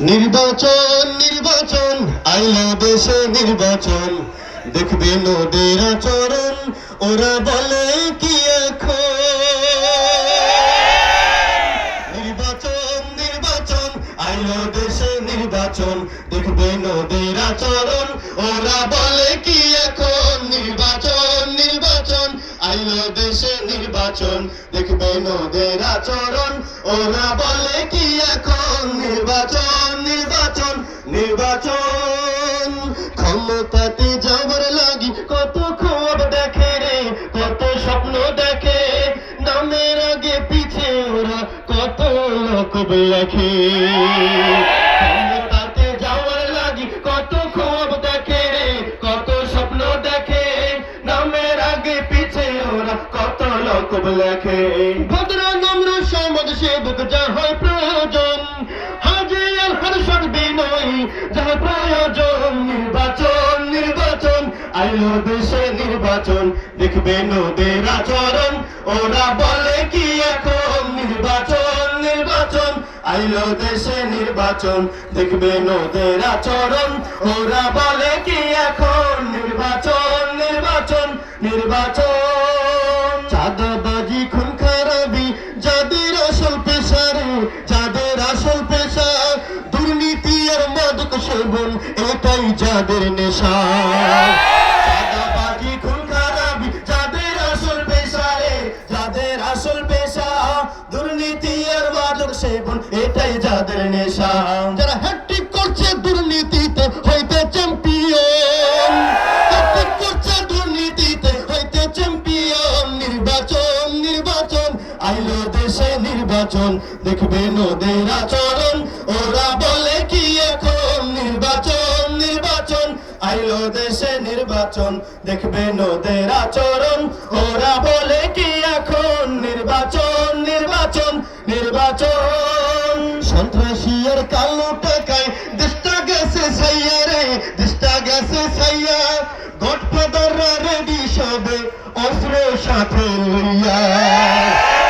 নির্বাচন নির্বাচন আইলো দেশে নির্বাচন, দেখবে ওদের আচরণ, ওরা বলে কি এখন। নির্বাচন নির্বাচন আইলো দেশে নির্বাচন, দেখবে ওদের আচরণ, ওরা বলে কি এখন। নির্বাচন নির্বাচন আইলো দেশে নির্বাচন, দেখবে ওদের আচরণ, ওরা বলে কি এখন। নির্বাচন নির্বাচন নির্বাচন ক্ষমতাতে যাবার লাগি কত খুব দেখে রে, কত স্বপ্ন দেখে, নামের আগে পিছে ওরা কত লোক লেখে। ক্ষমতাতে যাওয়ার লাগি কত খুব দেখে রে, কত স্বপ্ন দেখে, নামের আগে পিছে ওরা কত লোক লেখে। ভদ্র নম্র সমাজ সেবক যা হয় প্রয়োজন, হাজিয়াল হর্ষদ বিনয় যা প্রয়োজন। নির্বাচন নির্বাচন আইলো দেশে নির্বাচন, দেখবে ওদের আচরণ, ওরা বলে কি এখন। নির্বাচন নির্বাচন আইলো দেশে নির্বাচন, দেখবে ওদের আচরণ, ওরা বলে কি এখন। নির্বাচন নির্বাচন নির্বাচন চাঁদাবাজি খুন খারাপি যাদের আসল পেশা রে, যাদের আসল পেশা, দুর্নীতি আর মাদক সেবন এটাই যাদের নেশা। চাঁদাবাজি খুন খারাপি যাদের আসল পেশা রে, যাদের আসল পেশা, দুর্নীতি আর মাদক সেবন এটাই যাদের নেশা। যারা হ্যাট্রিক করছে দুর্নীতিতে হইতে চ্যাম্পিয়ন, হ্যাট্রিক করছে দুর্নীতিতে হইতে চ্যাম্পিয়ন। নির্বাচন নির্বাচন আইলো দেশে নির্বাচন, দেখবে ওদের আচরণ, ওরা বলে কি এখন। নির্বাচন নির্বাচন আইলো দেশে নির্বাচন, দেখবে ওদের আচরণ, ওরা বলে কি এখন। নির্বাচন নির্বাচন নির্বাচন সন্ত্রাসী আর কালো টাকায় দেশটা গেছে সাইয়া রে, দেশটা গেছে সাইয়া। গডফাদাররা রেডি সবে অস্ত্র সাথে লইয়া।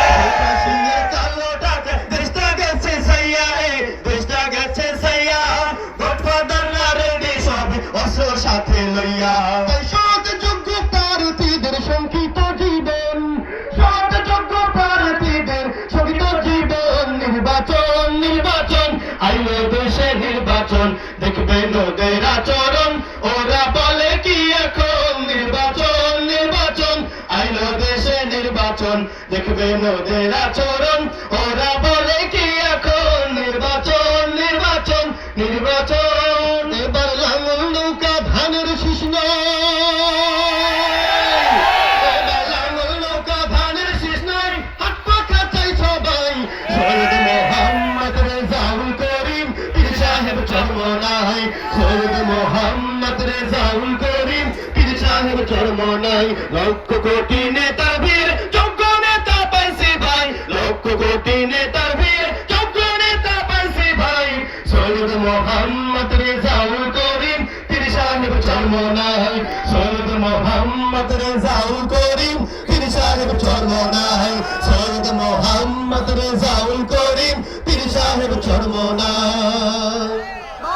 সন্ত্রাসী আর কালো টাকায় দেশটা গেছে সাইয়া রে, দেশটা গেছে সাইয়া। গডফাদাররা রেডি সবে অস্ত্র সাথে লইয়া। সৎ যোগ্য প্রার্থীদের সংক্ষিপ্ত জীবন, সৎ যোগ্য প্রার্থীদের সংক্ষিপ্ত জীবন। নির্বাচন নির্বাচন আইলো দেশে নির্বাচন, দেখবে ওদের আচরণ, ওরা বলে কি এখন। নির্বাচন নির্বাচন আইলো দেশে নির্বাচন, দেখবে ওদের আচরণ, ওরা বলে কি এখন। নির্বাচন নির্বাচন নির্বাচন এবার লাঙল নৌকা ধানের শীষ নয়, এবার লাঙল নৌকা ধানের শীষ নয়, হাত পাখা চাই সবাই। সৈয়দ মোহাম্মদ রেজাউল করিম পীর সাহেব চর্ম নাই, সৈয়দ মোহাম্মদ রেজাউল করিম পীর সাহেব চর্ম নাই। লক্ষ কোটি নেতার ভিড় যোগ্য নেতা পাইছে ভাই, লক্ষ কোটি নেতার ভিড় যোগ্য নেতা পাইছে ভাই। সৈয়দ মোহাম্মদ রেজাউল করিম পীর সাহেব চর্ম নাই, সৈয়দ মোহাম্মদ রেজাউল করিম পীর সাহেব চর্ম নাই, সৈয়দ মোহাম্মদ রেজাউল করিম পীর সাহেব চর্ম নাই।